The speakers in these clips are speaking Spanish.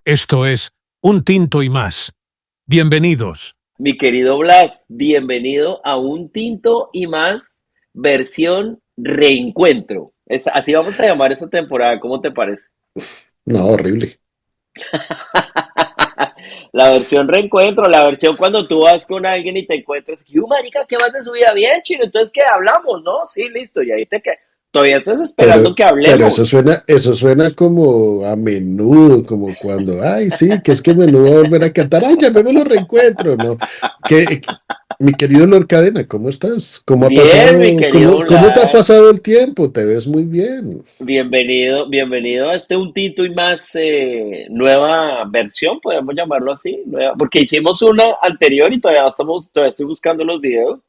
Esto es Un Tinto y Más. Bienvenidos. Mi querido Blas, bienvenido a Un Tinto y Más, versión reencuentro. Así vamos a llamar esta temporada, ¿cómo te parece? No, horrible. La versión reencuentro, la versión cuando tú vas con alguien y te encuentras, ¡yo, marica, qué más de su vida! Bien, chino, entonces, ¿qué hablamos? ¿No? Sí, listo, y ahí te quedas. Todavía estás esperando que Pero eso hablemos. suena como a menudo, como cuando, ay, sí, que es que menudo va a volver a cantar, ay, llamémoslo reencuentro, ¿no? Mi querido Lord Cadena, ¿cómo estás? ¿Cómo ha Bien, mi pasado? querido ¿Cómo te ha Blas. pasado el tiempo? Te ves muy bien. Bienvenido, bienvenido a este Un Tinto y Más nueva versión, podemos llamarlo así, porque hicimos una anterior y todavía estoy buscando los videos,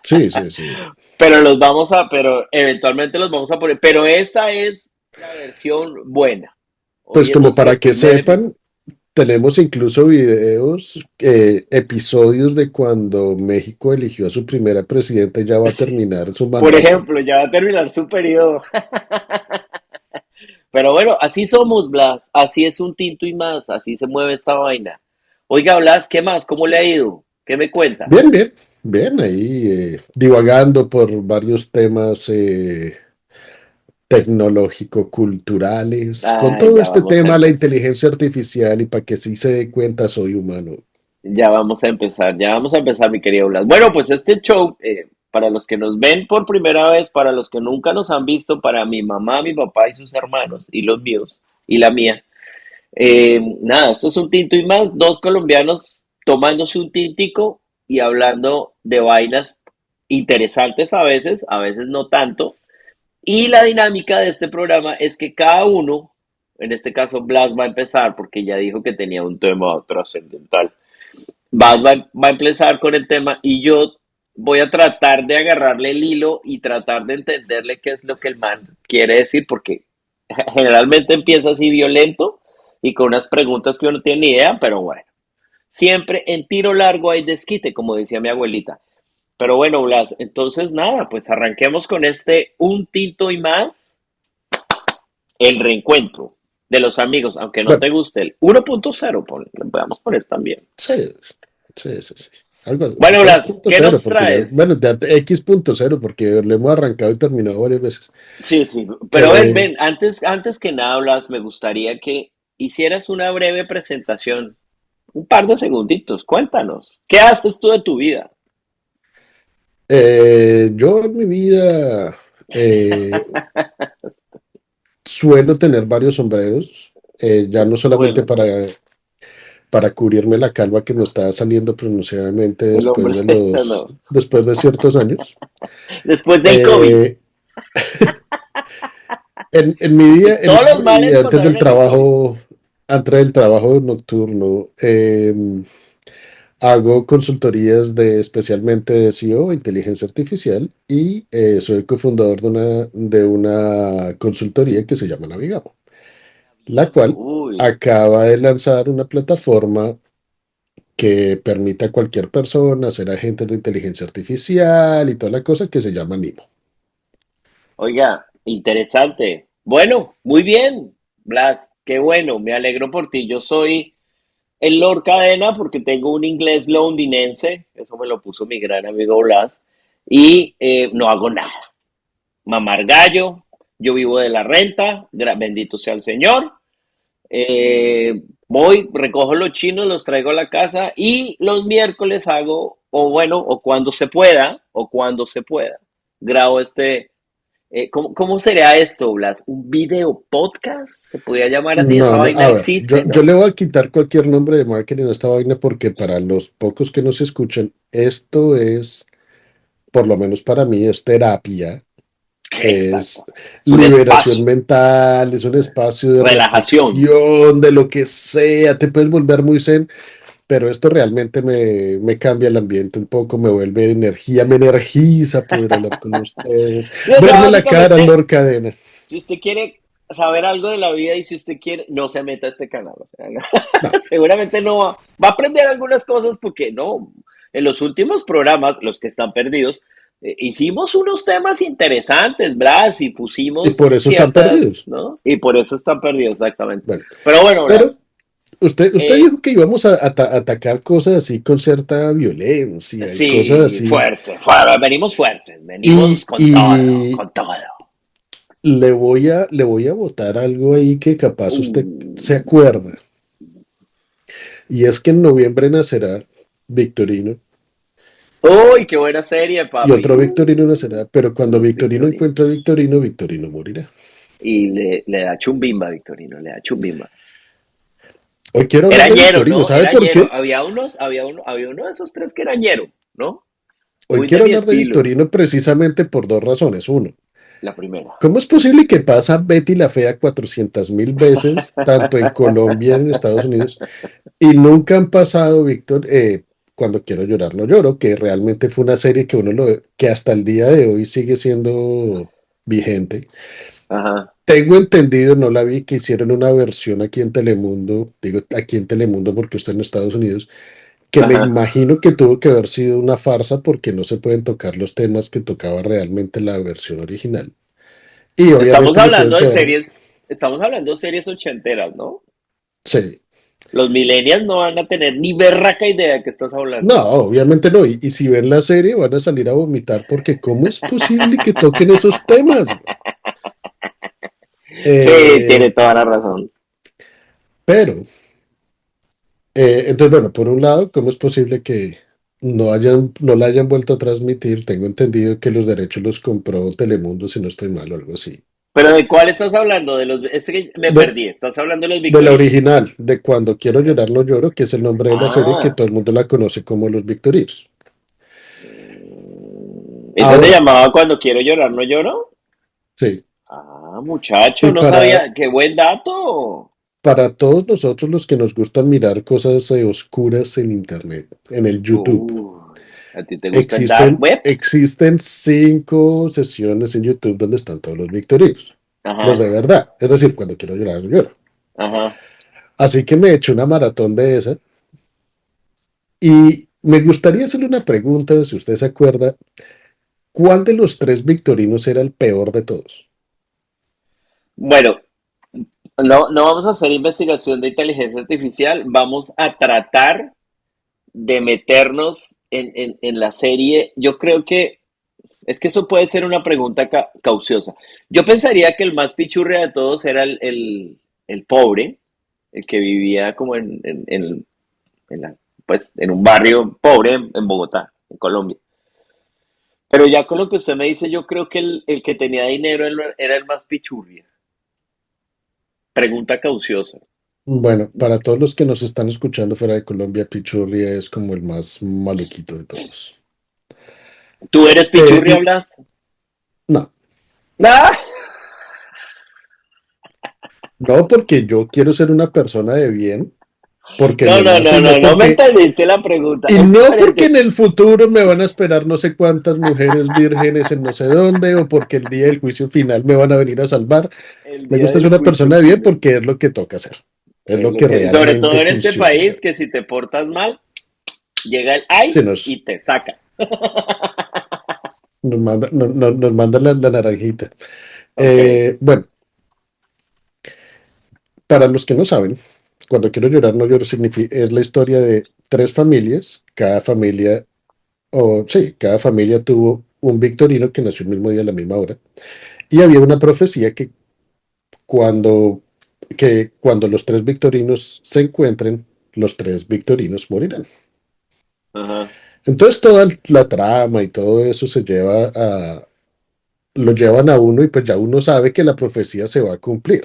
Sí, sí, sí. pero eventualmente los vamos a poner, pero esa es la versión buena. Hoy Pues es como nuestro para que primer episodio. sepan, tenemos incluso videos, episodios de cuando México eligió a su primera presidenta y ya va a terminar su Por mandato. ejemplo, ya va a terminar su periodo. Pero bueno, así somos, Blas, así es Un Tinto y Más, así se mueve esta vaina. Oiga, Blas, ¿qué más? ¿Cómo le ha ido? ¿Qué me cuenta? Bien, bien, bien, ahí divagando por varios temas tecnológico-culturales, con Ay, todo ya este vamos a tema, la empezar. inteligencia artificial y para que sí se dé cuenta soy humano. Ya vamos a empezar, mi querido Blas. Bueno, pues este show, para los que nos ven por primera vez, para los que nunca nos han visto, para mi mamá, mi papá y sus hermanos, y los míos, y la mía. Nada, esto es Un Tinto y Más, dos colombianos tomándose un tintico y hablando de vainas interesantes a veces no tanto. Y la dinámica de este programa es que cada uno, en este caso Blas va a empezar porque ya dijo que tenía un tema trascendental. Va a empezar con el tema y yo voy a tratar de agarrarle el hilo y tratar de entenderle qué es lo que el man quiere decir, porque generalmente empieza así violento y con unas preguntas que uno no tiene ni idea, pero bueno, siempre en tiro largo hay desquite, como decía mi abuelita. Pero bueno, Blas, entonces nada, pues arranquemos con este Un Tinto y Más, el reencuentro de los amigos, aunque no Bueno, te guste el 1.0, le podemos poner también. sí, sí, sí, sí. Algo Bueno, Blas, ¿qué 2.0, nos porque ya, traes? bueno, ya X.0, porque le hemos arrancado y terminado varias veces. Sí, sí, pero Eh, ven, antes que nada, Blas, me gustaría que hicieras una breve presentación, un par de segunditos, cuéntanos, ¿qué haces tú de tu vida? yo en mi vida eh, suelo tener varios sombreros, ya no solamente Suelo, para cubrirme la calva que me está saliendo pronunciadamente el hombre, no. después de ciertos años. Después del COVID, Eh, en todos los mi males vida pasaron en el COVID. antes del trabajo nocturno, hago consultorías especialmente de SEO, inteligencia artificial, y soy cofundador de una consultoría que se llama Navigamo, la Navigamos, cual uy. acaba de lanzar una plataforma que permite a cualquier persona ser agentes de inteligencia artificial y toda la cosa que se llama Nimo. Oiga, interesante. Bueno, muy bien, Blas, qué bueno, me alegro por ti. Yo soy el Lord Cadena porque tengo un inglés londinense, eso me lo puso mi gran amigo Blas, y no hago nada. Mamar gallo, yo vivo de la renta, bendito sea el Señor. Voy, recojo los chinos, los traigo a la casa y los miércoles hago, o bueno, o cuando se pueda, grabo ¿cómo sería esto, Blas? ¿Un video podcast? ¿Se podría llamar así? Esa No, no, vaina a ver, existe, yo ¿no? le voy a quitar cualquier nombre de marketing a esta vaina porque para los pocos que nos escuchan, esto es, por lo menos para mí, es terapia, es Exacto. Un liberación espacio, mental, es un espacio de relajación. reflexión, de lo que sea, te puedes volver muy zen, pero esto realmente me cambia el ambiente un poco, me vuelve energía, me energiza poder hablar con ustedes, Sí, o sea, verle la cara al básicamente, Lord Cadena. si usted quiere saber algo de la vida y si usted quiere, no se meta a este canal. O sea, no. No, Seguramente no va a aprender algunas cosas porque no, en los últimos programas, los que están perdidos, hicimos unos temas interesantes, Blas, y Y pusimos por eso están ciertas, perdidos. ¿no? Y por eso están perdidos, exactamente. Bueno, Pero bueno, pero Blas, usted eh, dijo que íbamos a atacar cosas así con cierta violencia y cosas sí, así. venimos fuertes, venimos Y, con todo, y con todo. le voy a botar algo ahí que capaz usted se Uh, acuerda. Y es que en noviembre nacerá Victorino Uy, qué buena serie, y papi. otro Victorino nacerá, pero cuando Los Victorino Victorinos. encuentra a Victorino, Victorino morirá. Y le da chumbimba, Victorino, le da chumbimba. Hoy quiero hablar Era de ñero, Victorino, ¿no? ¿sabe Era por ñero. qué? Había uno de esos tres que era ñero, ¿no? Hoy Muy de quiero mi hablar de estilo, Victorino precisamente por dos razones. Uno, la primera. ¿cómo es posible que pasa Betty la Fea 400.000 veces, tanto en Colombia, en Estados Unidos, y nunca han pasado, Víctor, Cuando quiero llorar no lloro, que realmente fue una serie que hasta el día de hoy sigue siendo vigente? Ajá, Tengo entendido, no la vi, que hicieron una versión aquí en Telemundo, digo aquí en Telemundo porque está en Estados Unidos, que me ajá. imagino que tuvo que haber sido una farsa porque no se pueden tocar los temas que tocaba realmente la versión original. Y Estamos obviamente le tuvieron hablando que de dar, series, estamos hablando de series ochenteras, ¿no? sí, Los millennials no van a tener ni berraca idea de qué estás hablando. no, obviamente no. Y si ven la serie van a salir a vomitar porque ¿cómo es posible que toquen esos temas? Sí, Eh, tiene toda la razón. pero, entonces, bueno, por un lado, ¿cómo es posible que no la hayan vuelto a transmitir? Tengo entendido que los derechos los compró Telemundo, si no estoy mal o algo así. Pero ¿de cuál estás hablando? Es que me De, perdí. ¿Estás hablando de los de la Victorinos? original, de Cuando quiero llorar no lloro, que es el nombre de la serie que Ah. todo el mundo la conoce como Los Victorinos. ¿Esa se Ahora, llamaba Cuando quiero llorar, no lloro? sí, Ah, muchacho, y no sabía. Qué buen dato. para todos nosotros los que nos gustan mirar cosas oscuras en Internet, en el YouTube, ¿A ti te gusta el dark web? existen 5 sesiones en YouTube donde están todos los victorinos, los de Ajá, verdad, es decir, cuando quiero llorar, lloro. ajá. Así que me he hecho una maratón de esa y me gustaría hacerle una pregunta, si usted se acuerda, ¿cuál de los tres victorinos era el peor de todos? Bueno, no vamos a hacer investigación de inteligencia artificial, vamos a tratar de meternos en la serie. Yo creo que es que eso puede ser una pregunta cauciosa. Yo pensaría que el más pichurria de todos era el pobre, el que vivía como en pues, en un barrio pobre en Bogotá, en Colombia. Pero ya con lo que usted me dice, yo creo que el que tenía dinero era el más pichurria. Pregunta cauciosa. Bueno, para todos los que nos están escuchando fuera de Colombia, Pichurria es como el más maluquito de todos. ¿Tú eres pichurria, Eh, Blas? no, ¡Ah! no porque yo quiero ser una persona de bien, porque No, me no, nace, no, y no, no no me porque, entendiste la pregunta. y Es no porque diferente. en el futuro me van a esperar no sé cuántas mujeres vírgenes en no sé dónde, o porque el día del juicio final me van a venir a salvar. El Me día gusta ser del una juicio persona de bien final. porque es lo que toca hacer, es Es lo lo que que, sobre todo realmente en este funciona. país, que si te portas mal, llega el Sí, ICE y te saca. nos manda la naranjita. Ok. Bueno, para los que no saben, Cuando quiero llorar no lloro es la historia de tres familias. Cada familia tuvo un victorino que nació el mismo día a la misma hora. Y había una profecía cuando, que cuando los tres victorinos se encuentren, los tres victorinos morirán. Ajá. Entonces toda la trama y todo eso lo llevan a uno y pues ya uno sabe que la profecía se va a cumplir.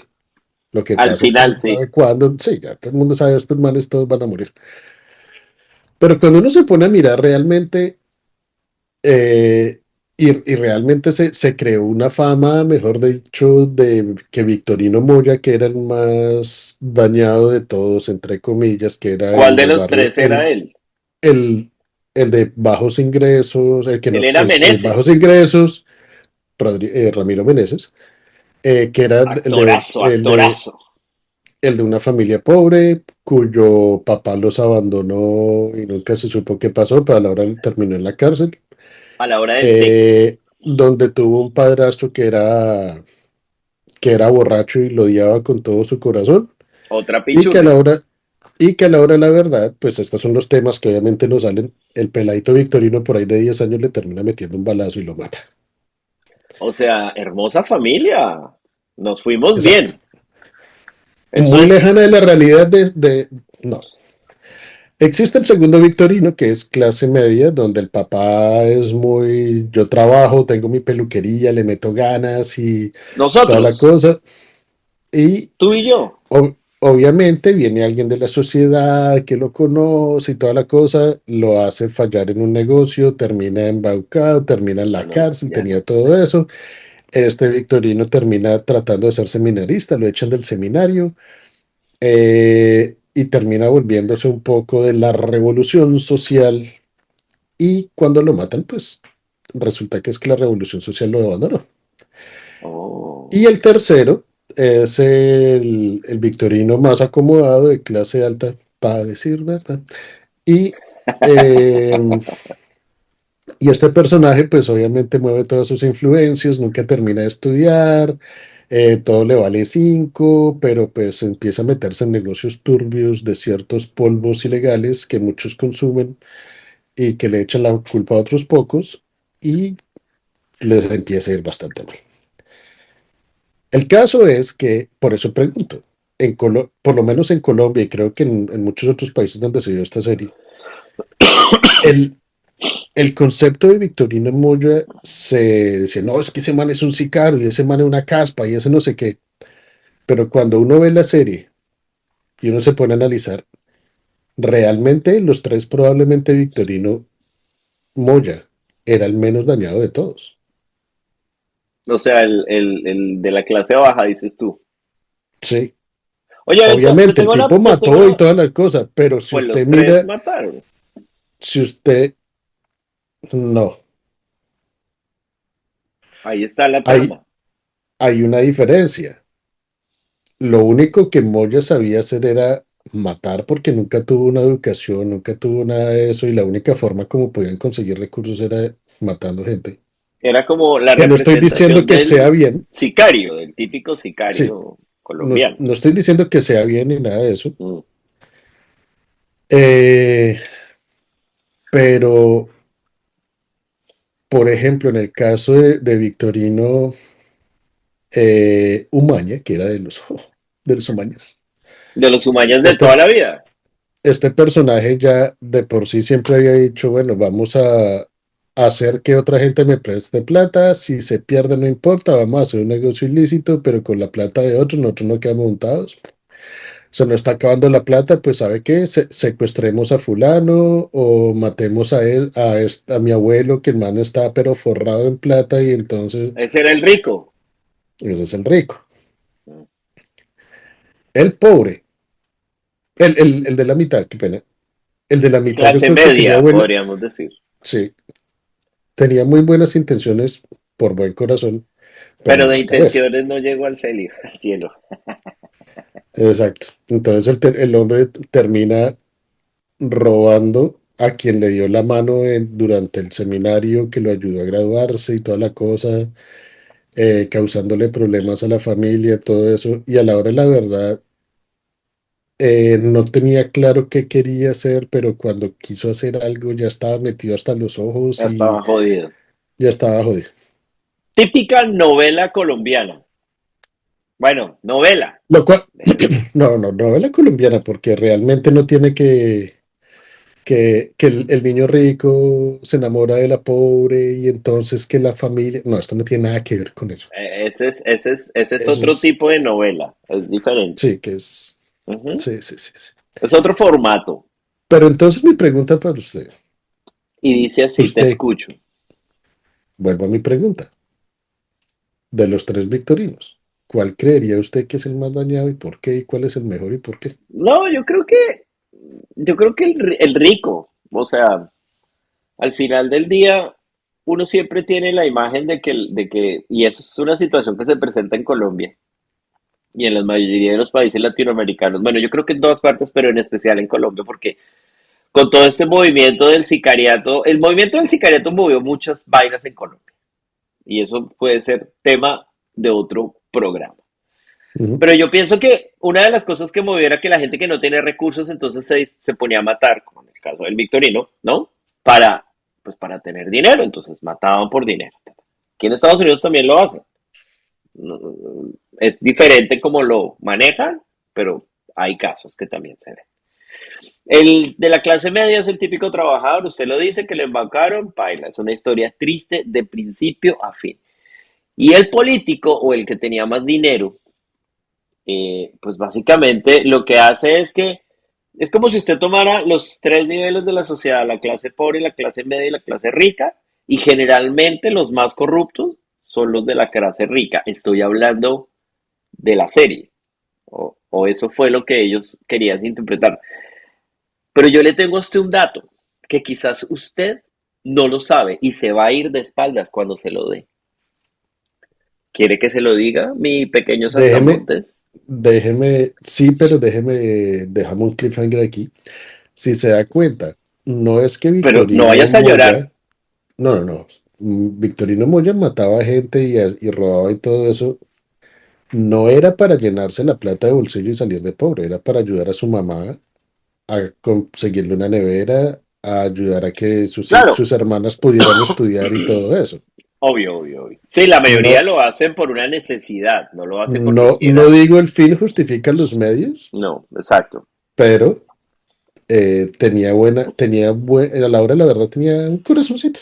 Lo que Al pasa es que uno final, no sí. sabe cuándo, sí, ya todo el mundo sabe, estos males todos van a morir. Pero cuando uno se pone a mirar realmente, y realmente se creó una fama, mejor dicho, de que Victorino Moya, que era el más dañado de todos, entre comillas, que era ¿Cuál el de del los barrio, tres era él? el, el de bajos ingresos, el que Él no, era el bajos Meneses. ingresos, Ramiro Meneses, que era Actorazo, actorazo. el de una familia pobre, cuyo papá los abandonó y nunca se supo qué pasó, pero a la hora terminó en la cárcel. A la hora del té. donde tuvo un padrastro que era borracho y lo odiaba con todo su corazón, Otra y que a pichurria. la hora, y que a la hora de la verdad, pues estos son los temas que obviamente no salen. El peladito Victorino por ahí de 10 años le termina metiendo un balazo y lo mata. O sea, hermosa familia. Nos fuimos Exacto. bien. Eso Muy es. lejana de la realidad no. Existe el segundo Victorino, que es clase media, donde el papá es muy, yo trabajo, tengo mi peluquería, le meto ganas y toda la Nosotros, cosa. Y tú y yo. obviamente viene alguien de la sociedad que lo conoce y toda la cosa, lo hace fallar en un negocio, termina embaucado, termina en Ah, la no, cárcel, ya. tenía todo eso. Este Victorino termina tratando de ser seminarista, lo echan del seminario, y termina volviéndose un poco de la revolución social, y cuando lo matan, pues resulta que es que la revolución social lo abandonó. Y Oh. el tercero es el Victorino más acomodado de clase alta, para decir verdad. Y, eh, y este personaje, pues obviamente mueve todas sus influencias, nunca termina de estudiar, todo le vale 5, pero pues empieza a meterse en negocios turbios de ciertos polvos ilegales que muchos consumen y que le echan la culpa a otros pocos, y les empieza a ir bastante mal. El caso es que, por eso pregunto, por lo menos en Colombia y creo que en muchos otros países donde se vio esta serie, el, el concepto de Victorino Moya se dice, no, es que ese man es un sicario y ese man es una caspa y ese no sé qué, pero cuando uno ve la serie y uno se pone a analizar, realmente los tres probablemente Victorino Moya era el menos dañado de todos. O sea, el de la clase baja, dices tú. Sí, Oye, venga, obviamente el tipo mató y todas las cosas, pero si pues usted los tres mira, mataron. si usted, no, Ahí está la hay, trama. hay una diferencia. Lo único que Moya sabía hacer era matar, porque nunca tuvo una educación, nunca tuvo nada de eso, y la única forma como podían conseguir recursos era matando gente. Era como la Que no estoy diciendo representación que sea del bien, sicario, del típico sí, sicario no, colombiano. no estoy diciendo que sea bien ni nada de eso, Mm. eh, pero, por ejemplo, en el caso de Victorino Umaña, que era de los Umañas, De los humanos de toda este, la vida. este personaje ya de por sí siempre había dicho, bueno, vamos a hacer que otra gente me preste plata, si se pierde no importa, vamos a hacer un negocio ilícito, pero con la plata de otros, nosotros no quedamos montados. Se nos está acabando la plata, pues ¿sabe qué? Secuestremos a fulano o matemos a él, a mi abuelo, que el man está pero forrado en plata, y entonces Ese era el rico. ese es el rico. Mm. El pobre, el de la mitad, qué pena. El de la mitad yo Clase creo que tenía media, buena, podríamos decir. sí, tenía muy buenas intenciones por buen corazón, pero Pero de mala cabeza. intenciones no llegó al cielo. Al cielo. Exacto. Entonces el hombre termina robando a quien le dio la mano durante el seminario, que lo ayudó a graduarse y toda la cosa, causándole problemas a la familia, todo eso. Y a la hora de la verdad, no tenía claro qué quería hacer, pero cuando quiso hacer algo ya estaba metido hasta los ojos Ya y estaba jodido. ya estaba jodido. Típica novela colombiana. Bueno, novela. Lo cual, no es la colombiana, porque realmente no tiene que el niño rico se enamora de la pobre y entonces que la familia, no, esto no tiene nada que ver con eso. Ese es Eso otro es, tipo de novela. Es diferente. sí, que es, Ujú. sí, sí, sí, sí. Es otro formato. Pero entonces mi pregunta para usted, Y dice así, te usted, escucho. vuelvo a mi pregunta, de los tres victorinos, ¿cuál creería usted que es el más dañado y por qué? ¿Y cuál es el mejor y por qué? No, yo creo que el rico, o sea, al final del día, uno siempre tiene la imagen y eso es una situación que se presenta en Colombia y en la mayoría de los países latinoamericanos. Bueno, yo creo que en todas partes, pero en especial en Colombia, porque con todo este movimiento del sicariato, el movimiento del sicariato movió muchas vainas en Colombia y eso puede ser tema de otro programa. Ujú. Pero yo pienso que una de las cosas que movió era que la gente que no tiene recursos entonces se ponía a matar, como en el caso del Victorino, ¿no? Para, pues para tener dinero, entonces mataban por dinero. Aquí en Estados Unidos también lo hacen. Es diferente como lo manejan, pero hay casos que también se ven. El de la clase media es el típico trabajador, usted lo dice, que le embarcaron, paila, es una historia triste de principio a fin. Y el político o el que tenía más dinero, pues básicamente lo que hace es que es como si usted tomara los tres niveles de la sociedad, la clase pobre, la clase media y la clase rica, y generalmente los más corruptos son los de la clase rica. Estoy hablando de la serie, o eso fue lo que ellos querían interpretar. Pero yo le tengo a usted un dato que quizás usted no lo sabe y se va a ir de espaldas cuando se lo dé. ¿Quiere que se lo diga, mi pequeño Déjeme, saltamontes? sí, pero dejamos un cliffhanger aquí. Si se da cuenta, no es que Pero no Victorino vayas a llorar. Moya, no, no, no, Victorino Moya mataba gente y robaba y todo eso, no era para llenarse la plata de bolsillo y salir de pobre, era para ayudar a su mamá a conseguirle una nevera, a ayudar a que Claro, sus hermanas pudieran estudiar y todo eso. obvio, obvio, obvio. Sí, la mayoría No, lo hacen por una necesidad, no lo hacen porque no quieran. digo el fin justifica los medios, No, exacto. pero a la hora de la verdad tenía un corazoncito.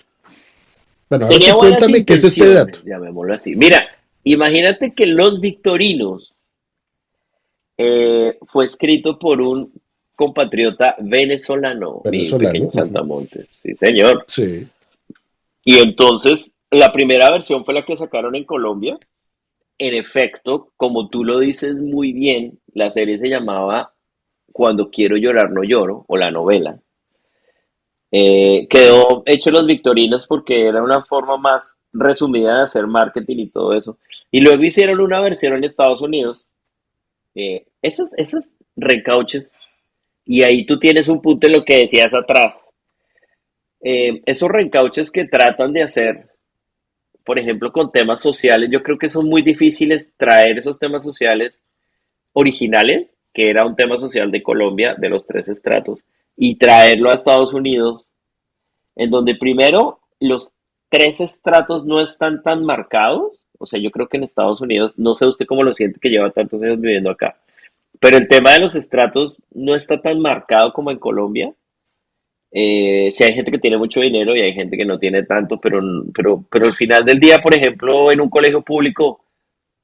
Bueno, ahora Tenía sí buenas cuéntame qué es este dato. intenciones, llamémoslo así. Mira, imagínate que Los Victorinos fue escrito por un compatriota venezolano, mi pequeño Venezolano. Ujú. saltamontes. Sí, señor. Sí, Y entonces, la primera versión fue la que sacaron en Colombia. En efecto, como tú lo dices muy bien, la serie se llamaba Cuando quiero llorar no lloro, o la novela. Quedó hecho Los Victorinos porque era una forma más resumida de hacer marketing y todo eso. Y luego hicieron una versión en Estados Unidos. Esos recauches, y ahí tú tienes un punto en lo que decías atrás. Esos reencauches que tratan de hacer, por ejemplo, con temas sociales, yo creo que son muy difíciles traer esos temas sociales originales, que era un tema social de Colombia, de los tres estratos, y traerlo a Estados Unidos, en donde primero los tres estratos no están tan marcados. O sea, yo creo que en Estados Unidos, no sé usted cómo lo siente que lleva tantos años viviendo acá, pero el tema de los estratos no está tan marcado como en Colombia. Sí hay gente que tiene mucho dinero y hay gente que no tiene tanto, pero al final del día, por ejemplo, en un colegio público,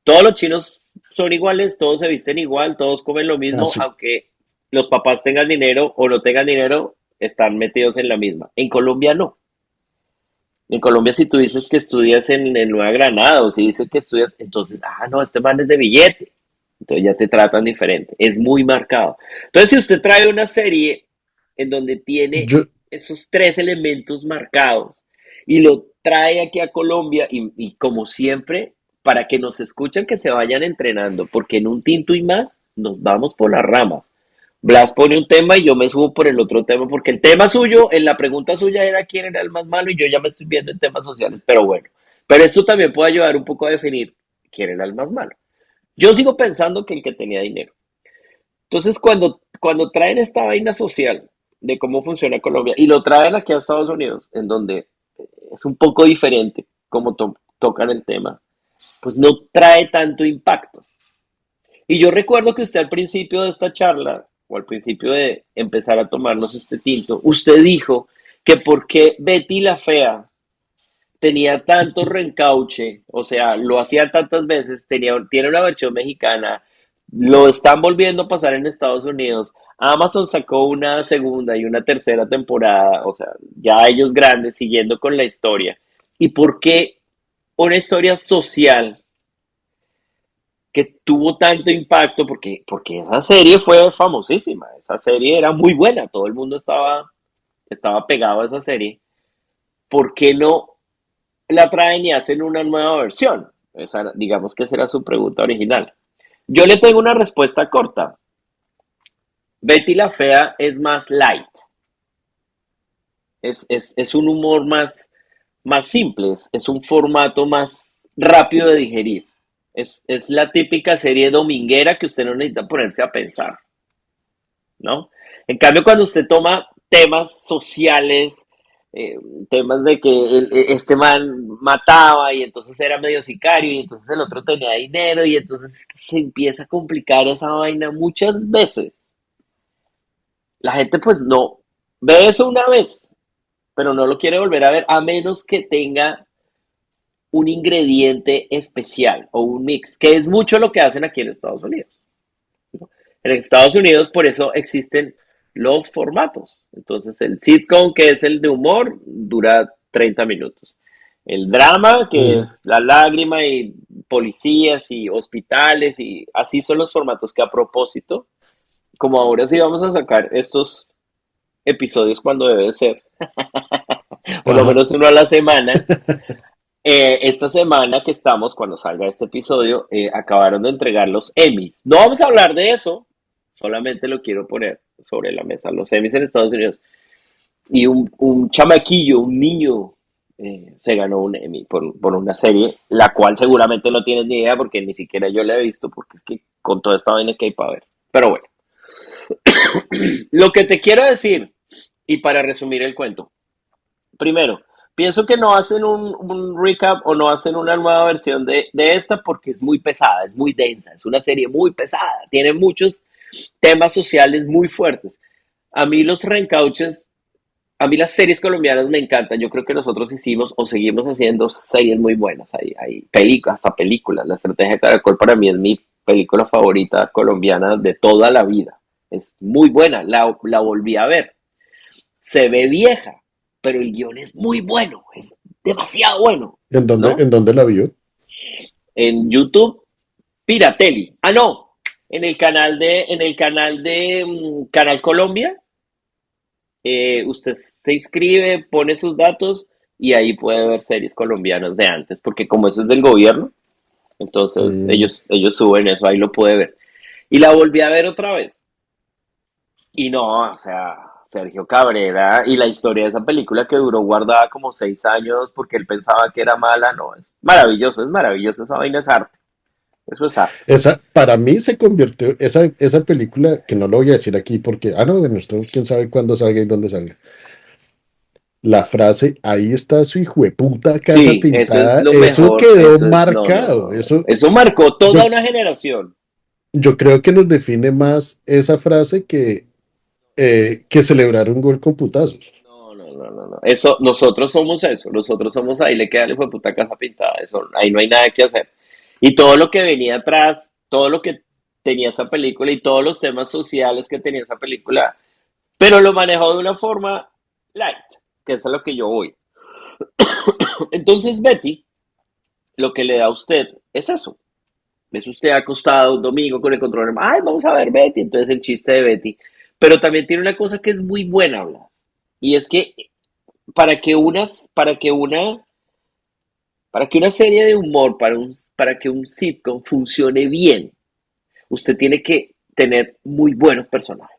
todos los chinos son iguales, todos se visten igual, todos comen lo mismo, así. aunque los papás tengan dinero o no tengan dinero, están metidos en la misma. En Colombia no. En Colombia, si tú dices que estudias en Nueva Granada o si dices que estudias, entonces, no, este man es de billete. Entonces ya te tratan diferente. Es muy marcado. Entonces, si usted trae una serie en donde tiene Yo, esos tres elementos marcados y lo trae aquí a Colombia y como siempre, para que nos escuchen que se vayan entrenando, porque en un tinto y más nos vamos por las ramas. Blas pone un tema y yo me subo por el otro tema, porque el tema suyo, en la pregunta suya era quién era el más malo y yo ya me estoy viendo en temas sociales, pero bueno. Pero esto también puede ayudar un poco a definir quién era el más malo. Yo sigo pensando que el que tenía dinero. Entonces, cuando traen esta vaina social de cómo funciona Colombia y lo traen aquí a Estados Unidos, en donde es un poco diferente como tocan el tema, pues no trae tanto impacto. Y yo recuerdo que usted al principio de esta charla, o al principio de empezar a tomarnos este tinto, usted dijo que por qué Betty la Fea tenía tanto reencauche, o sea, lo hacía tantas veces, tiene una versión mexicana, lo están volviendo a pasar en Estados Unidos. Amazon sacó una segunda y una tercera temporada, o sea, ya ellos grandes siguiendo con la historia. ¿Y por qué una historia social que tuvo tanto impacto? Porque esa serie fue famosísima, esa serie era muy buena, todo el mundo estaba pegado a esa serie. ¿Por qué no la traen y hacen una nueva versión? Esa, digamos que esa era su pregunta original. Yo le tengo una respuesta corta. Betty la Fea es más light. es un humor más simple, es un formato más rápido de digerir. Es la típica serie dominguera que usted no necesita ponerse a pensar, ¿no? En cambio, cuando usted toma temas sociales, eh, temas de que este man mataba y entonces era medio sicario y entonces el otro tenía dinero y entonces se empieza a complicar esa vaina muchas veces. La gente pues no ve eso una vez, pero no lo quiere volver a ver a menos que tenga un ingrediente especial o un mix, que es mucho lo que hacen aquí en Estados Unidos. En Estados Unidos por eso existen los formatos. Entonces el sitcom, que es el de humor, dura 30 minutos. El drama, que Mm. es la lágrima y policías y hospitales y así son los formatos que a propósito, como ahora sí vamos a sacar estos episodios cuando debe ser, por lo Ajá. menos uno a la semana. Esta semana que estamos, cuando salga este episodio, acabaron de entregar los Emmys. No vamos a hablar de eso, solamente lo quiero poner sobre la mesa. Los Emmys en Estados Unidos. Y un chamaquillo, un niño, se ganó un Emmy por una serie, la cual seguramente no tienes ni idea porque ni siquiera yo la he visto, porque es que con toda esta vaina que hay para ver. Pero bueno, lo que te quiero decir, y para resumir el cuento, primero, pienso que no hacen un recap o no hacen una nueva versión de esta porque es muy pesada, es muy densa, es una serie muy pesada, tiene muchos temas sociales muy fuertes. A mí los reencauches, a mí las series colombianas me encantan. Yo creo que nosotros hicimos o seguimos haciendo series muy buenas. Hay hasta películas. La Estrategia de Caracol para mí es mi película favorita colombiana de toda la vida. Es muy buena, la volví a ver. Se ve vieja, pero el guión es muy bueno, es demasiado bueno, En ¿no? dónde la vio? En YouTube, Piratelli. Ah, no, en el canal de Canal Colombia, usted se inscribe, pone sus datos y ahí puede ver series colombianas de antes, porque como eso es del gobierno, entonces Mm. ellos suben eso, ahí lo puede ver. Y la volví a ver otra vez. Y no, o sea, Sergio Cabrera y la historia de esa película que duró guardada como 6 años porque él pensaba que era mala, no, es maravilloso, esa vaina es arte, eso es arte. Esa, para mí se convirtió, esa película, que no lo voy a decir aquí porque, no, de nuestro, quién sabe cuándo salga y dónde salga. La frase, ahí está su hijueputa casa Sí, eso es pintada, lo eso mejor, quedó eso es, no, no, marcado. no, eso marcó Yo, toda una generación. yo creo que nos define más esa frase que celebrar un gol con putazos. No, no, no, no, no. Eso, nosotros somos ahí, le queda el hijo de puta casa pintada, eso, ahí no hay nada que hacer. Y todo lo que venía atrás, todo lo que tenía esa película y todos los temas sociales que tenía esa película, pero lo manejó de una forma light, que es a lo que yo voy. Entonces, Betty, lo que le da a usted es eso. Es usted acostado un domingo con el control, ay, vamos a ver Betty, entonces el chiste de Betty. Pero también tiene una cosa que es muy buena hablar. Y es que para que unas, para que una serie de humor, para que un sitcom funcione bien, usted tiene que tener muy buenos personajes.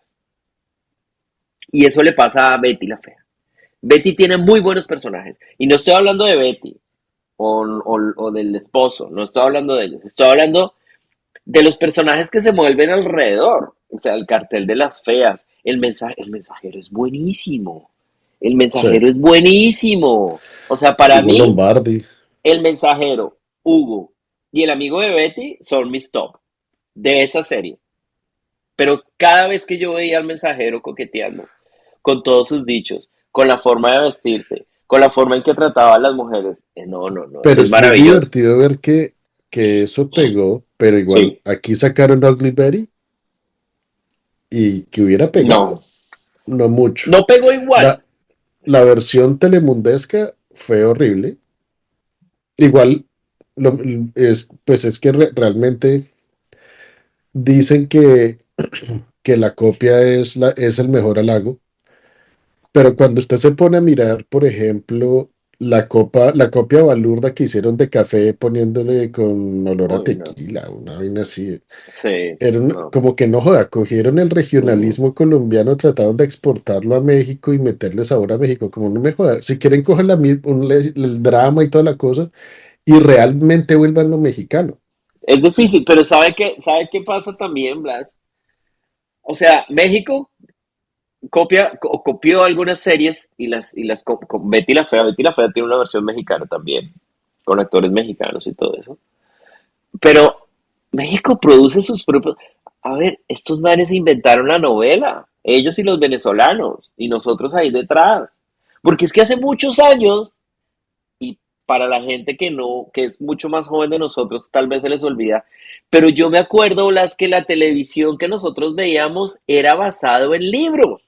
Y eso le pasa a Betty la Fea. Betty tiene muy buenos personajes. Y no estoy hablando de Betty o del esposo, no estoy hablando de ellos. Estoy hablando de los personajes que se mueven alrededor. O sea, el cartel de las feas. El mensajero es buenísimo. El Sí, mensajero es buenísimo. O sea, para Hugo mí, Lombardi. el mensajero, Hugo y el amigo de Betty son mis top de esa serie. Pero cada vez que yo veía al mensajero coqueteando con todos sus dichos, con la forma de vestirse, con la forma en que trataba a las mujeres, no, no, no, eso Pero es es muy maravilloso. divertido ver que eso pegó, pero igual Sí, aquí sacaron Ugly Betty y que hubiera no, pegado, no mucho. no pegó igual. La, la versión telemundesca fue horrible. Igual pues es que realmente dicen que la copia es el mejor halago, pero cuando usted se pone a mirar, por ejemplo, la copia balurda que hicieron de café poniéndole con olor a Uy, no. tequila, una vaina así. Sí, no. Como que no joda, cogieron el Mm. regionalismo colombiano, trataron de exportarlo a México y meterle sabor a México, como no me joda. Si quieren, cojan el drama y toda la cosa y realmente vuelvan lo mexicano. Es difícil, pero ¿sabe qué pasa también, Blas? O sea, México copió algunas series Betty la Fea. Betty la Fea tiene una versión mexicana también, con actores mexicanos y todo eso. Pero México produce sus propios. A ver, estos manes inventaron la novela, ellos y los venezolanos, y nosotros ahí detrás. Porque es que hace muchos años, y para la gente que no, que es mucho más joven de nosotros, tal vez se les olvida, pero yo me acuerdo, las que la televisión que nosotros veíamos era basado en libros,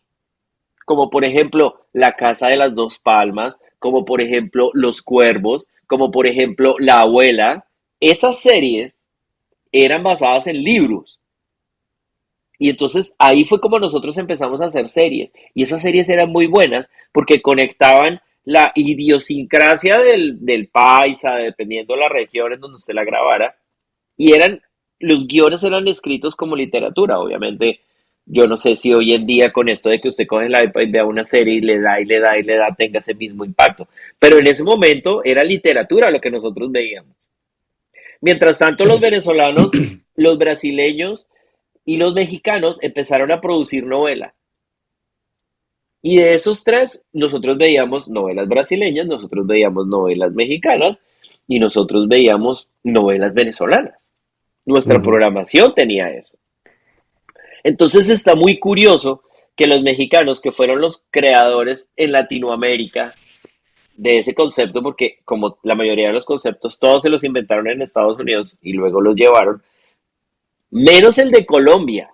como por ejemplo La Casa de las Dos Palmas, como por ejemplo Los Cuervos, como por ejemplo La Abuela. Esas series eran basadas en libros. Y entonces ahí fue como nosotros empezamos a hacer series. Y esas series eran muy buenas porque conectaban la idiosincrasia del paisa, dependiendo de la región en donde usted la grabara. Y los guiones eran escritos como literatura, obviamente. Yo no sé si hoy en día con esto de que usted coge el iPad y vea una serie y le da y le da y le da, tenga ese mismo impacto. Pero en ese momento era literatura lo que nosotros veíamos. Mientras tanto, los Sí. venezolanos, los brasileños y los mexicanos empezaron a producir novela. Y de esos tres, nosotros veíamos novelas brasileñas, nosotros veíamos novelas mexicanas y nosotros veíamos novelas venezolanas. Nuestra Ujú. programación tenía eso. Entonces está muy curioso que los mexicanos, que fueron los creadores en Latinoamérica de ese concepto, porque como la mayoría de los conceptos, todos se los inventaron en Estados Unidos y luego los llevaron, menos el de Colombia,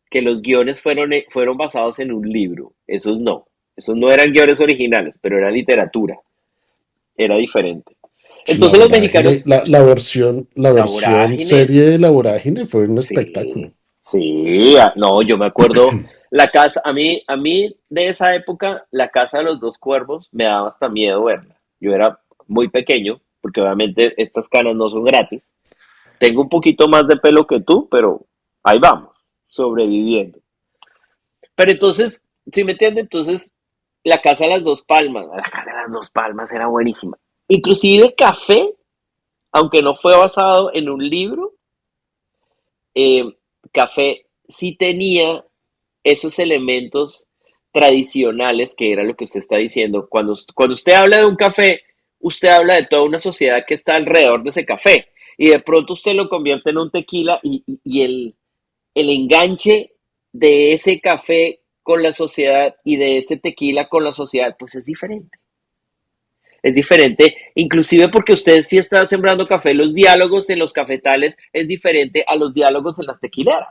que los guiones fueron basados en un libro. Esos no eran guiones originales, pero era literatura, era diferente. La Entonces los vorágine, mexicanos, la la versión vorágine, serie de la vorágine fue un espectáculo. sí, sí, no, yo me acuerdo la casa, a mí de esa época, la casa de los dos cuervos me daba hasta miedo verla. Yo era muy pequeño, porque obviamente estas canas no son gratis. Tengo un poquito más de pelo que tú, pero ahí vamos, sobreviviendo. Pero entonces, ¿sí me entiende? Entonces, la casa de las dos palmas, la casa de las dos palmas era buenísima. Inclusive Café, aunque no fue basado en un libro, eh, Café sí tenía esos elementos tradicionales que era lo que usted está diciendo. Cuando usted habla de un café, usted habla de toda una sociedad que está alrededor de ese café. Y de pronto usted lo convierte en un tequila y el enganche de ese café con la sociedad y de ese tequila con la sociedad, pues es diferente. Es diferente, inclusive porque usted sí está sembrando café, los diálogos en los cafetales es diferente a los diálogos en las tequileras.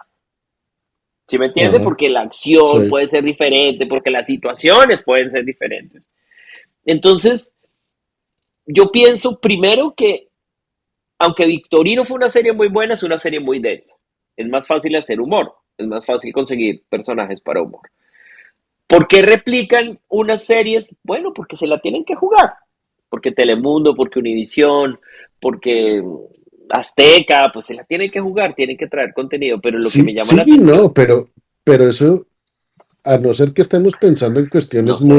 ¿Sí me entiende? Ajá, Porque la acción sí. puede ser diferente, porque las situaciones pueden ser diferentes. Entonces, yo pienso primero que, aunque Victorino fue una serie muy buena, es una serie muy densa. Es más fácil hacer humor, es más fácil conseguir personajes para humor. ¿Por qué replican unas series? Bueno, porque se la tienen que jugar. Porque Telemundo, porque Univisión, porque Azteca, pues se la tienen que jugar, tienen que traer contenido. Pero lo que me Sí, llama la sí y no, atención, pero eso, a no ser que estemos pensando en no cuestiones sé,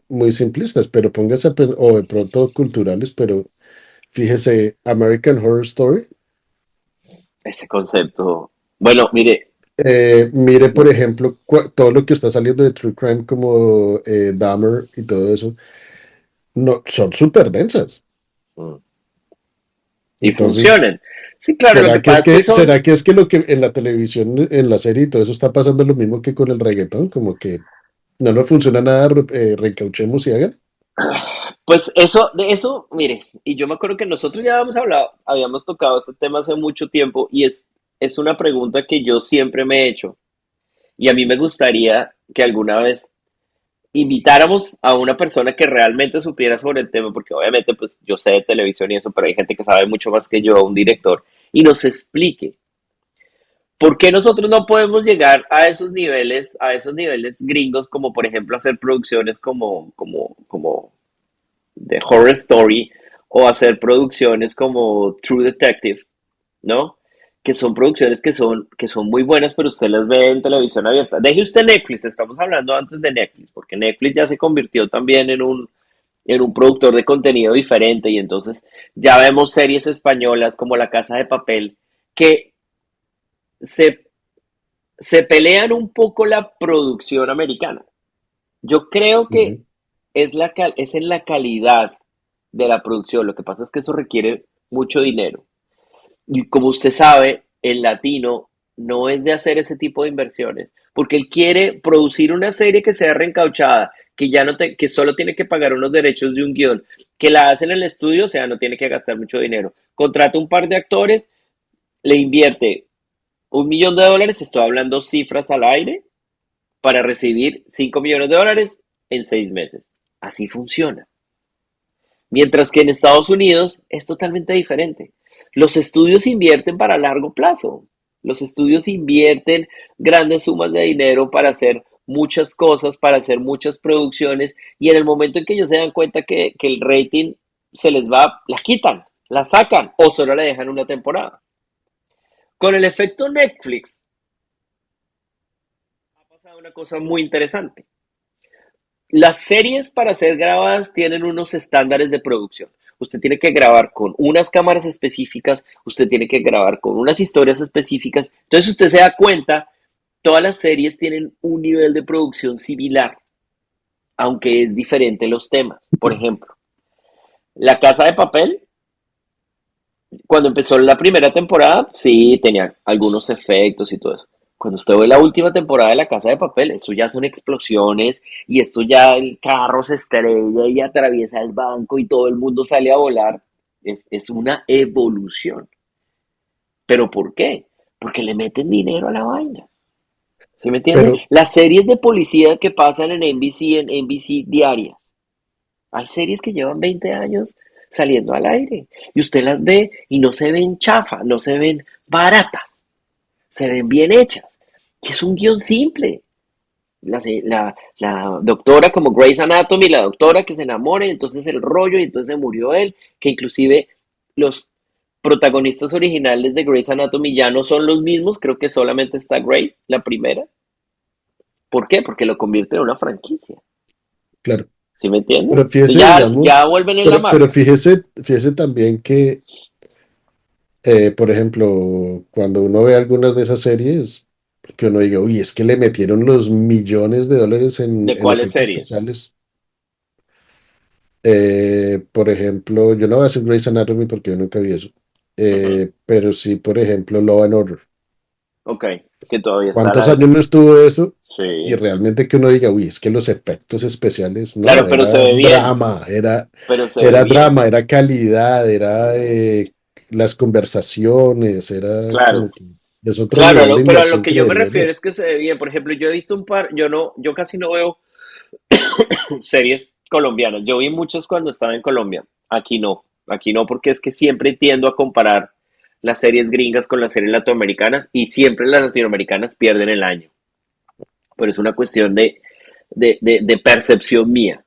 muy simplistas, pero póngase o de pronto culturales, pero fíjese, American Horror Story. ese concepto. Bueno, mire, Mire, por no, ejemplo, todo lo que está saliendo de True Crime como Dahmer y todo eso, no, son súper densas. mm, y Entonces, funcionan. Sí, claro, lo que pasa es que son, será que es que lo que en la televisión, en la serie y todo eso está pasando lo mismo que con el reggaetón? Como que no nos funciona nada, reencauchemos y hagan. pues eso, de eso, mire, y yo me acuerdo que nosotros ya habíamos hablado, habíamos tocado este tema hace mucho tiempo y es una pregunta que yo siempre me he hecho y a mí me gustaría que alguna vez invitáramos a una persona que realmente supiera sobre el tema, porque obviamente pues yo sé de televisión y eso, pero hay gente que sabe mucho más que yo, un director, y nos explique por qué nosotros no podemos llegar a esos niveles gringos, como por ejemplo hacer producciones como de horror story o hacer producciones como True Detective, ¿no? Que son producciones que son muy buenas, pero usted las ve en televisión abierta. Deje usted Netflix, estamos hablando antes de Netflix, porque Netflix ya se convirtió también en un productor de contenido diferente y entonces ya vemos series españolas como La Casa de Papel que se, se pelean un poco la producción americana. Yo creo que Ujú. es en la calidad de la producción. Lo que pasa es que eso requiere mucho dinero. Y como usted sabe, el latino no es de hacer ese tipo de inversiones, porque él quiere producir una serie que sea reencauchada, que ya no te, que solo tiene que pagar unos derechos de un guión, que la hace en el estudio, o sea, no tiene que gastar mucho dinero. Contrata un par de actores, le invierte $1 millón, estoy hablando cifras al aire, para recibir $5 millones en 6 meses. Así funciona. Mientras que en Estados Unidos es totalmente diferente. Los estudios invierten para largo plazo. Los estudios invierten grandes sumas de dinero para hacer muchas cosas, para hacer muchas producciones, y en el momento en que ellos se dan cuenta que el rating se les va, la quitan, la sacan o solo le dejan una temporada. Con el efecto Netflix ha pasado una cosa muy interesante. Las series para ser grabadas tienen unos estándares de producción. Usted tiene que grabar con unas cámaras específicas, usted tiene que grabar con unas historias específicas. Entonces usted se da cuenta, todas las series tienen un nivel de producción similar, aunque es diferente los temas. Por ejemplo, La Casa de Papel, cuando empezó la primera temporada, sí, tenía algunos efectos y todo eso. Cuando usted ve la última temporada de La Casa de Papel, eso ya son explosiones y esto ya el carro se estrella y atraviesa el banco y todo el mundo sale a volar. Es una evolución. ¿Pero por qué? Porque le meten dinero a la vaina. ¿Sí me entiende? Pero, Las series de policía que pasan en NBC diarias. Hay series que llevan 20 años saliendo al aire y usted las ve y no se ven chafa, no se ven baratas, se ven bien hechas. Y es un guión simple. La doctora como Grey's Anatomy, la doctora que se enamora y entonces el rollo y entonces se murió él, que inclusive los protagonistas originales de Grey's Anatomy ya no son los mismos, creo que solamente está Grey's, la primera. ¿Por qué? Porque lo convierte en una franquicia. claro, ¿Sí me entiende? pero fíjese, Ya digamos, vuelven en la pero marca. fíjese también que, por ejemplo, cuando uno ve algunas de esas series, que uno diga, uy, es que le metieron los millones de dólares ¿De en cuáles efectos series? especiales. Por ejemplo, yo no voy a hacer Grey's Anatomy porque yo nunca vi eso. Ujú. Pero sí, por ejemplo, Law and Order. Ok, que todavía está al ¿Cuántos aire. años no estuvo eso? Y Sí, realmente que uno diga, uy, es que los efectos especiales, no, claro, pero se era ve bien, drama, pero se ve era bien. drama, era calidad, era Mm, las conversaciones, era claro, como que es otro claro, nivel de pero a lo inmersión, que yo me creería refiero yo. es que se ve bien. Por ejemplo, yo he visto un par, yo casi no veo series colombianas. Yo vi muchas cuando estaba en Colombia. Aquí no, porque es que siempre tiendo a comparar las series gringas con las series latinoamericanas y siempre las latinoamericanas pierden el año. Pero es una cuestión de percepción mía.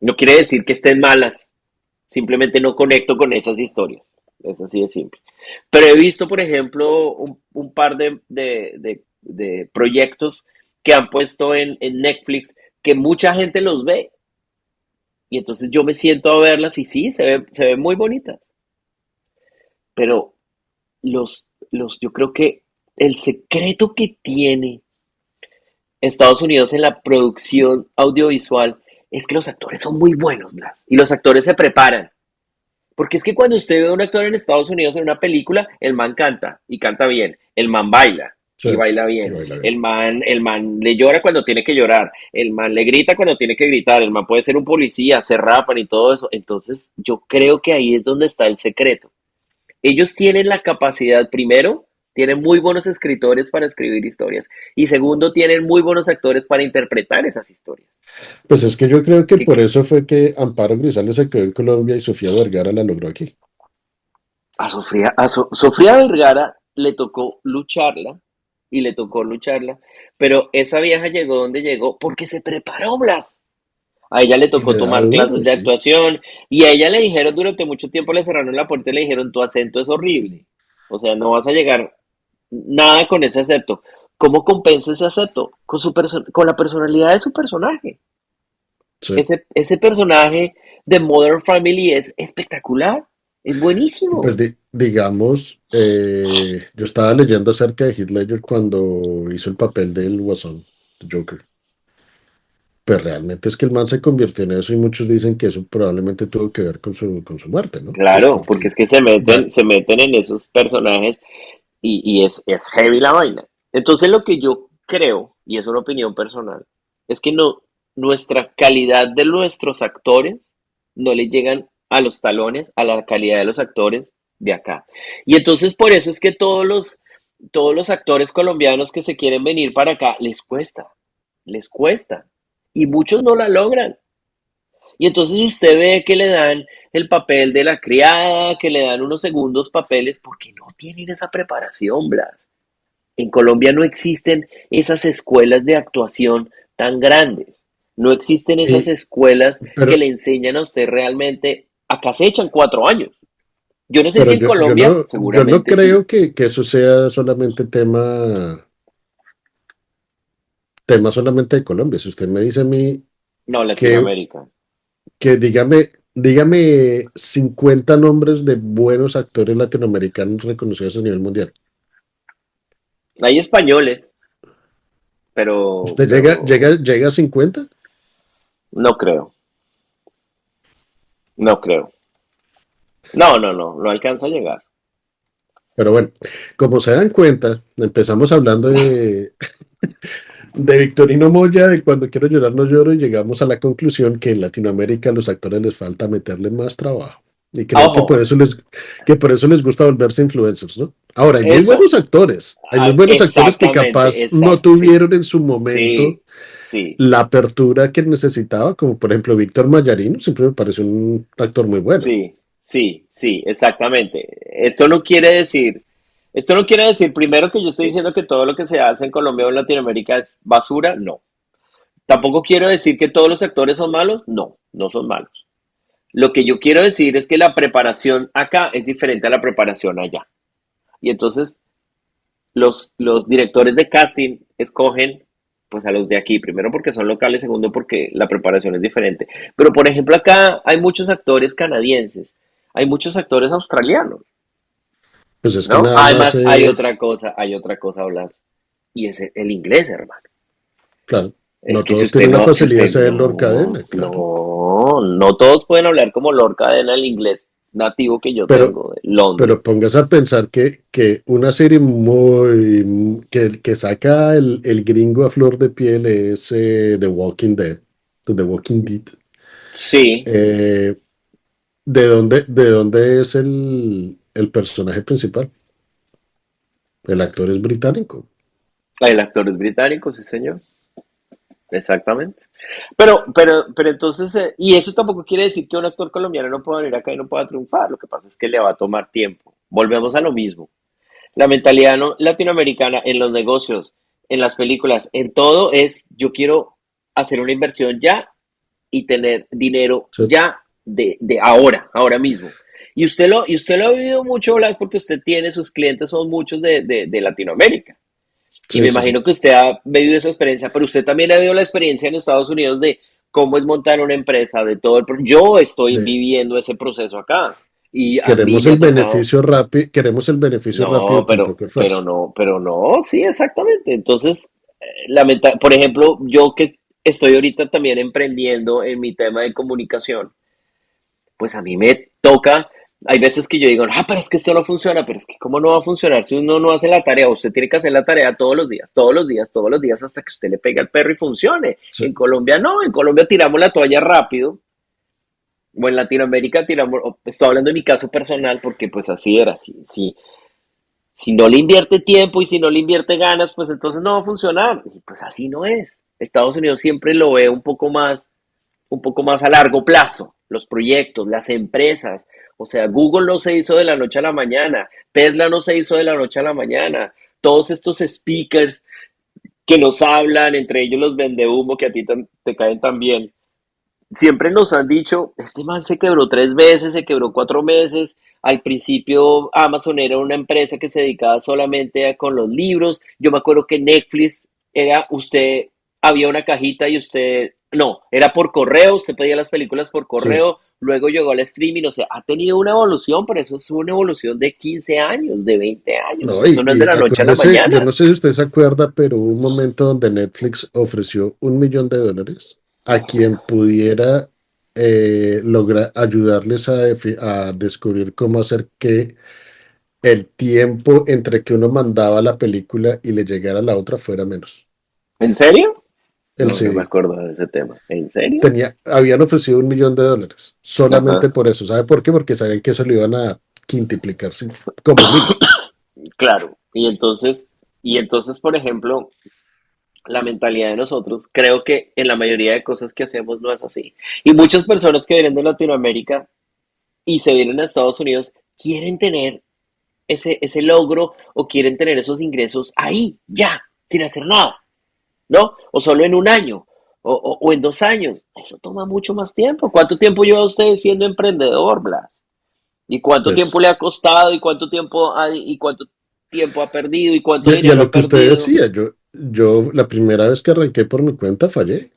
No quiere decir que estén malas, simplemente no conecto con esas historias. Es así de simple. Pero he visto, por ejemplo, un par de proyectos que han puesto en Netflix que mucha gente los ve. Y entonces yo me siento a verlas y sí, se ven muy bonitas. Pero yo creo que el secreto que tiene Estados Unidos en la producción audiovisual es que los actores son muy buenos, Blas, y los actores se preparan. Porque es que cuando usted ve a un actor en Estados Unidos en una película, el man canta y canta bien, el man baila Sí, y baila sí, bien, baila bien. el man le llora cuando tiene que llorar, el man le grita cuando tiene que gritar, el man puede ser un policía, se rapan y todo eso. Entonces yo creo que ahí es donde está el secreto. Ellos tienen la capacidad, primero, tienen muy buenos escritores para escribir historias y segundo, tienen muy buenos actores para interpretar esas historias. Pues es que yo creo que ¿Qué por cree? eso fue que Amparo Grisales se quedó en Colombia y Sofía Vergara la logró aquí. Sofía Vergara le tocó lucharla y le tocó lucharla, pero esa vieja llegó donde llegó porque se preparó, Blas. A ella le Y tocó le da tomar clases duro, de sí. actuación y a ella le dijeron durante mucho tiempo, le cerraron la puerta y le dijeron, tu acento es horrible. O sea, no vas a llegar nada con ese acento. ¿Cómo compensa ese acento? Con la personalidad de su personaje. Sí. Ese personaje de Modern Family es espectacular, es Y pues buenísimo. digamos, yo estaba leyendo acerca de Heath Ledger cuando hizo el papel del Guasón, Joker. Pues realmente es que el man se convirtió en eso y muchos dicen que eso probablemente tuvo que ver con su muerte, ¿no? Pues Claro, porque porque es que se meten en esos personajes es heavy la vaina. Entonces lo que yo creo, y es una opinión personal, es que no, nuestra calidad de nuestros actores no le llegan a los talones a la calidad de los actores de acá. Y entonces por eso es que todos los actores colombianos que se quieren venir para acá les cuesta, les cuesta. Y muchos no la logran. Y entonces usted ve que le dan el papel de la criada, que le dan unos segundos papeles, porque no tienen esa preparación, Blas. En Colombia no existen esas escuelas de actuación tan grandes. No existen esas y, escuelas que pero, le enseñan a usted realmente. Acá se echan 4 años. Yo no sé pero si en Colombia, yo no seguramente sí. creo que eso sea solamente tema solamente de Colombia. Si usted me dice a mí No, que, Latinoamérica. dígame 50 nombres de buenos actores latinoamericanos reconocidos a nivel mundial. Hay españoles, ¿Usted pero llega a 50? no creo, no creo. No, no, no, no alcanza a llegar. Pero bueno, como se dan cuenta, empezamos hablando de Victorino Moya, de Cuando quiero llorar no lloro, y llegamos a la conclusión que en Latinoamérica a los actores les falta meterle más trabajo. Y creo Ojo, que por eso les gusta volverse influencers, ¿no? Ahora, eso, hay muy buenos actores que exactamente, capaz no exacto, sí, tuvieron en su momento sí, sí, la apertura que necesitaba, como por ejemplo Víctor Mayarino, siempre me pareció un actor muy bueno. sí, sí, sí, exactamente. Esto no quiere decir primero que yo estoy diciendo que todo lo que se hace en Colombia o en Latinoamérica es basura, no. Tampoco quiero decir que todos los actores son malos, no, no son malos. Lo que yo quiero decir es que la preparación acá es diferente a la preparación allá. Y entonces los directores de casting escogen pues a los de aquí, primero porque son locales, segundo porque la preparación es diferente. Pero por ejemplo acá hay muchos actores canadienses, hay muchos actores australianos, Pues es que ¿no? nada más, Además hay otra cosa, Blas, y es el inglés, hermano. claro, Es no que si todos usted tienen la no, si facilidad de usted ser Lord no, Cadena, claro. no, no todos pueden hablar como Lord Cadena el inglés nativo que yo Pero, tengo de Londres. pero póngase a pensar que una serie que saca el gringo a flor de piel es The Walking Dead, The Walking Dead. Sí, Eh, ¿De dónde es el personaje principal? El actor es británico. el actor es británico, sí señor. Exactamente. Pero entonces, y eso tampoco quiere decir que un actor colombiano no pueda venir acá y no pueda triunfar. Lo que pasa es que le va a tomar tiempo. Volvemos a lo mismo. La mentalidad latinoamericana en los negocios, en las películas, en todo es yo quiero hacer una inversión ya y tener dinero Sí, ya de ahora, ahora mismo. Y usted lo ha vivido mucho, Blas, porque usted tiene sus clientes, son muchos de Latinoamérica. Y sí, me sí, sí. imagino que usted ha vivido esa experiencia, pero usted también ha vivido la experiencia en Estados Unidos de cómo es montar una empresa, de todo yo estoy De, viviendo ese proceso acá y a mí queremos me el ha tocado, beneficio rápido, queremos el beneficio no, rápido con poco esfuerzo. pero no, sí, exactamente. Entonces, por ejemplo, yo que estoy ahorita también emprendiendo en mi tema de comunicación, pues a mí me toca, hay veces que yo digo, ah, pero es que esto no funciona, pero es que cómo no va a funcionar si uno no hace la tarea, usted tiene que hacer la tarea todos los días, todos los días, todos los días hasta que usted le pegue al perro y funcione. Sí, En Colombia no, en Colombia tiramos la toalla rápido, o en Latinoamérica tiramos, estoy hablando de mi caso personal porque pues así era, si no le invierte tiempo y si no le invierte ganas, pues entonces no va a funcionar. Y pues así no es. Estados Unidos siempre lo ve un poco más a largo plazo, los proyectos, las empresas. O sea, Google no se hizo de la noche a la mañana, Tesla no se hizo de la noche a la mañana. Todos estos speakers que nos hablan, entre ellos los vendehumo que a ti te caen tan bien, siempre nos han dicho, este man se quebró 3 veces, se quebró 4 meses. Al principio Amazon era una empresa que se dedicaba solamente con los libros. Yo me acuerdo que Netflix era usted, había una cajita y usted, no, era por correo, usted pedía las películas por Sí. correo, luego llegó al streaming, o sea, ha tenido una evolución, pero eso es una evolución de 15 años, de 20 años. No, Eso no es de y la noche a la acuérdese, yo mañana. no sé si usted se acuerda, pero hubo un momento donde Netflix ofreció $1 millón a quien pudiera lograr ayudarles a descubrir cómo hacer que el tiempo entre que uno mandaba la película y le llegara a la otra fuera menos. ¿En serio? El No, no me CD. acuerdo de ese tema. ¿En serio? Habían ofrecido $1 millón, solamente Ajá. por eso. ¿Sabe por qué? Porque sabían que eso lo iban a quintuplicar, sí, como mínimo. Claro, y entonces, por ejemplo, la mentalidad de nosotros, creo que en la mayoría de cosas que hacemos no es así. Y muchas personas que vienen de Latinoamérica y se vienen a Estados Unidos quieren tener ese logro o quieren tener esos ingresos ahí, ya, sin hacer nada, ¿no? O solo en un año, o en 2 años. Eso toma mucho más tiempo. ¿Cuánto tiempo lleva usted siendo emprendedor, Blas? ¿Y cuánto tiempo Pues, le ha costado? ¿Y cuánto tiempo ha perdido? ¿Y cuánto y a dinero lo ha que usted perdido? decía, yo la primera vez que arranqué por mi cuenta fallé.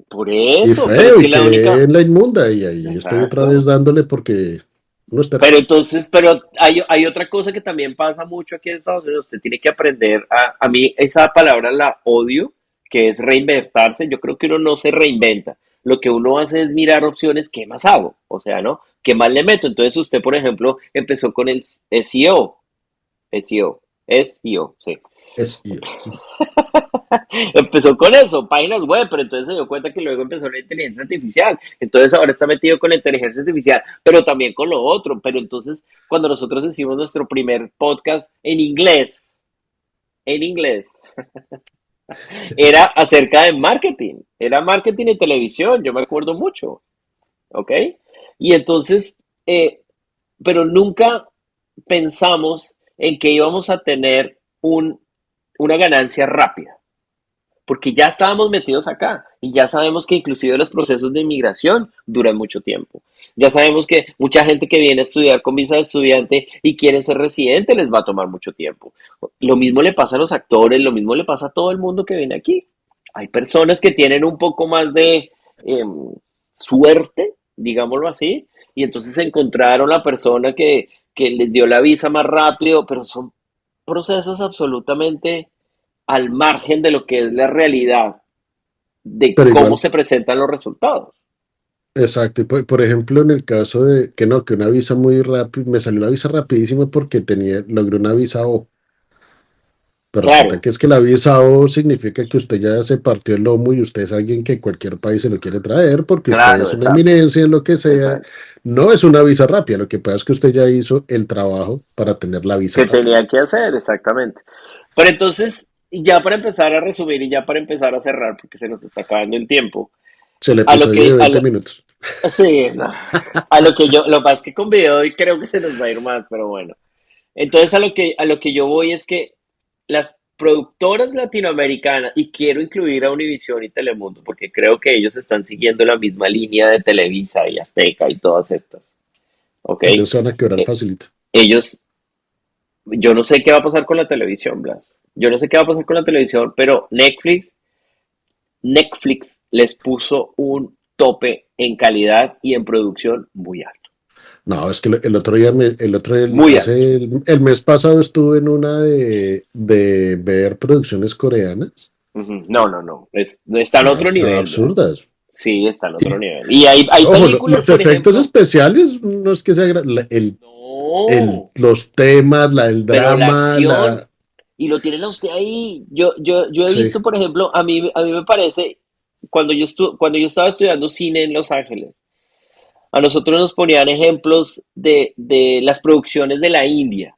Por Y eso, pero es feo, que y la quedé única, en la inmunda, y ahí estoy otra vez exacto. dándole porque no es Pero terco. entonces, pero hay otra cosa que también pasa mucho aquí en Estados Unidos. Usted tiene que aprender a mí esa palabra la odio, que es reinventarse. Yo creo que uno no se reinventa. Lo que uno hace es mirar opciones, ¿qué más hago? O sea, ¿no? ¿Qué más le meto? Entonces usted, por ejemplo, empezó con el SEO, SEO, SEO, sí. Es yo. Empezó con eso, páginas web, pero entonces se dio cuenta que luego empezó la inteligencia artificial. Entonces ahora está metido con la inteligencia artificial, pero también con lo otro. Pero entonces, cuando nosotros hicimos nuestro primer podcast en inglés, era acerca de marketing. Era marketing y televisión, yo me acuerdo mucho, ¿ok? Y entonces, eh, pero nunca pensamos en que íbamos a tener una ganancia rápida, porque ya estábamos metidos acá y ya sabemos que inclusive los procesos de inmigración duran mucho tiempo. Ya sabemos que mucha gente que viene a estudiar con visa de estudiante y quiere ser residente les va a tomar mucho tiempo. Lo mismo le pasa a los actores, lo mismo le pasa a todo el mundo que viene aquí. Hay personas que tienen un poco más de suerte, digámoslo así, y entonces encontraron la persona que les dio la visa más rápido, pero son procesos absolutamente al margen de lo que es la realidad de Pero cómo igual, se presentan los resultados. exacto. Y por ejemplo, en el caso de que no, que una visa muy rápida, me salió una visa rapidísima porque logré una visa O. Pero resulta Claro, que es que la visa O significa que usted ya se partió el lomo y usted es alguien que cualquier país se lo quiere traer porque usted claro, es una exacto, eminencia en lo que sea. exacto. No es una visa rápida, lo que pasa es que usted ya hizo el trabajo para tener la visa Que rápida. tenía que hacer, exactamente. Pero entonces, ya para empezar a resumir y ya para empezar a cerrar, porque se nos está acabando el tiempo, Es el a lo episodio de que, 20 minutos. sí, no, a lo que lo que pasa es que con video hoy creo que se nos va a ir más, pero bueno. Entonces a lo que yo voy es que las productoras latinoamericanas, y quiero incluir a Univision y Telemundo, porque creo que ellos están siguiendo la misma línea de Televisa y Azteca y todas estas, ¿ok? Ellos se van a quebrar Eh, facilito. ellos, yo no sé qué va a pasar con la televisión, Blas. Yo no sé qué va a pasar con la televisión, pero Netflix les puso un tope en calidad y en producción muy alto, No, es que el otro día, muy alto. el mes pasado estuve en una de ver producciones coreanas. Ujú. No, no, no. Está en otro Están nivel, Blas. absurdas. Sí, está en otro Y, nivel. Y hay ojo, películas, los por efectos ejemplo. especiales no es que sea No, los temas, el pero la drama, acción, y lo tienen a usted ahí. Yo he sí, visto, por ejemplo, a mí me parece, cuando yo estaba estudiando cine en Los Ángeles, a nosotros nos ponían ejemplos de las producciones de la India,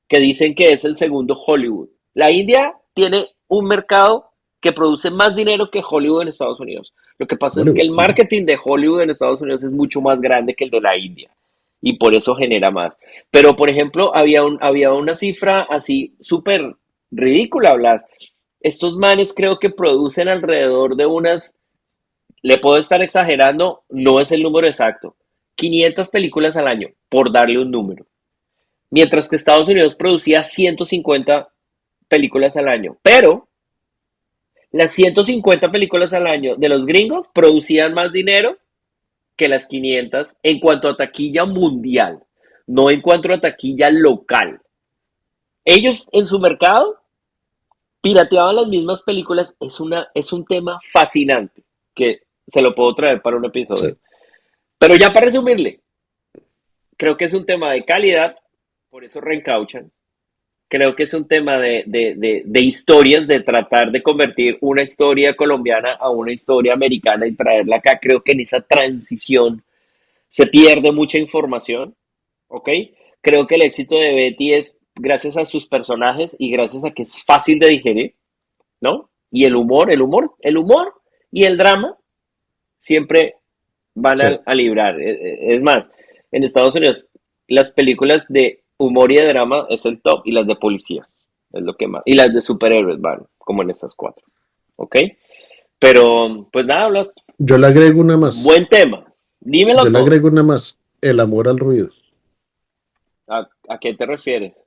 que dicen que es el segundo Hollywood. La India tiene un mercado que produce más dinero que Hollywood en Estados Unidos. Lo que pasa es que Hollywood. el marketing de Hollywood en Estados Unidos es mucho más grande que el de la India y por eso genera más. Pero, por ejemplo, había una cifra así súper ridícula, Blas. Estos manes creo que producen alrededor de unas le puedo estar exagerando, no es el número exacto. 500 películas al año, por darle un número. Mientras que Estados Unidos producía 150 películas al año. Pero las 150 películas al año de los gringos producían más dinero que las 500 en cuanto a taquilla mundial, no en cuanto a taquilla local. Ellos en su mercado pirateaban las mismas películas. Es un tema fascinante que se lo puedo traer para un episodio. Sí. Pero ya para resumirle, creo que es un tema de calidad, por eso reencauchan. Creo que es un tema de historias, de tratar de convertir una historia colombiana a una historia americana y traerla acá. Creo que en esa transición se pierde mucha información, ¿ok? Creo que el éxito de Betty es gracias a sus personajes y gracias a que es fácil de digerir, ¿no? Y el humor y el drama siempre van Sí. a librar. Es más, en Estados Unidos las películas de humor y de drama es el top y las de policía es lo que más. Y las de superhéroes van como en esas cuatro, ¿ok? Pero pues nada, Blas, Yo le agrego una más. buen tema. Yo Dímelo le todo. agrego una más. El amor al ruido. ¿A qué te refieres?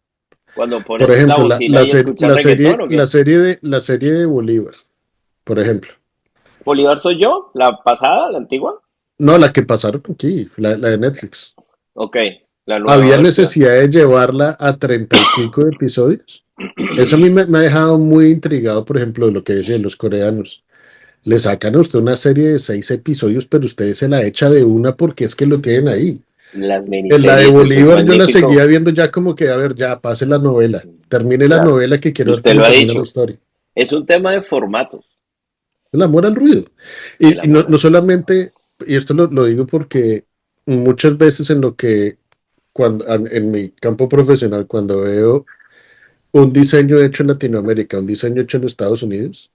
Cuando Por pones la ejemplo, bocina y escuchas reggaetón o qué? la serie de Bolívar, por ejemplo. ¿Bolívar soy yo? ¿La pasada, la antigua? No, la que pasaron aquí, la de Netflix. Ok, la nueva Había versión. necesidad de llevarla a 30 y pico de episodios. Eso a mí me ha dejado muy intrigado, por ejemplo, de lo que decían los coreanos. Le sacan a usted una serie de 6 episodios, pero usted se la echa de una porque es que lo tienen ahí. Las En la de miniseries, eso es Bolívar yo la seguía magnífico. viendo ya como que, a ver, ya pase la novela. Termine la Claro, novela que quiero ver usted cómo lo ha termina la dicho. historia. Es un tema de formatos, El amor al ruido. el Y no, amor no al ruido. solamente, y esto lo digo porque muchas veces en lo que, en mi campo profesional, cuando veo un diseño hecho en Latinoamérica, un diseño hecho en Estados Unidos,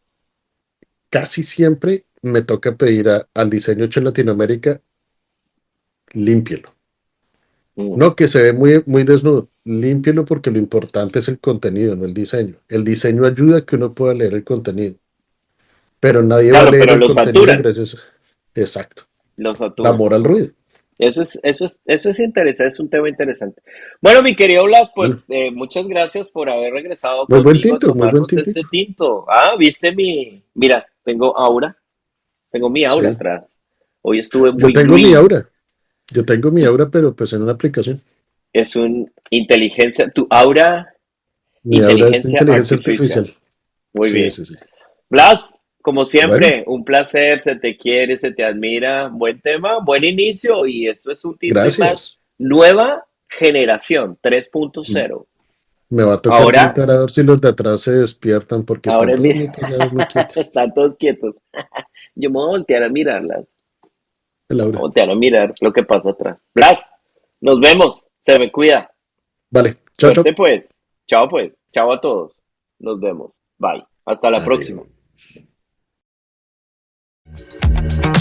casi siempre me toca pedir al diseño hecho en Latinoamérica, límpielo. Mm. No, que se ve muy, muy desnudo. Límpielo porque lo importante es el contenido, no el diseño. El diseño ayuda a que uno pueda leer el contenido, pero nadie va a Claro, leer pero el lo contenido saturan, gracias. Exacto. lo La saturan. amor al ruido. Eso es interesante, es un tema interesante. Bueno, mi querido Blas, Bueno, pues muchas gracias por haber regresado muy buen conmigo a tinto, muy buen tomarnos este tintico. tinto. Ah, viste mira, tengo mi aura Sí. atrás. Hoy estuve Yo muy tengo mi green. aura. Yo tengo mi aura, pero pues en una aplicación. Es un inteligencia, tu aura, Mi aura es de inteligencia inteligencia artificial. artificial. Muy Sí, bien. sí, sí. Blas, como Bueno, siempre, un placer, se te quiere, se te admira, buen tema, buen inicio y esto es un tinto y más, gracias. nueva generación 3.0. Me va a tocar Ahora, gritar a ver si los de atrás se despiertan porque están ahora todos muy callados, muy quietos. están todos quietos. Yo me voy a voltear a mirarlas, El voy a aura. voltear a mirar lo que pasa atrás. Blas, nos vemos, se me cuida. Vale, chao, chao. Suerte pues, chao a todos. Nos vemos, bye, hasta la próxima. Adiós.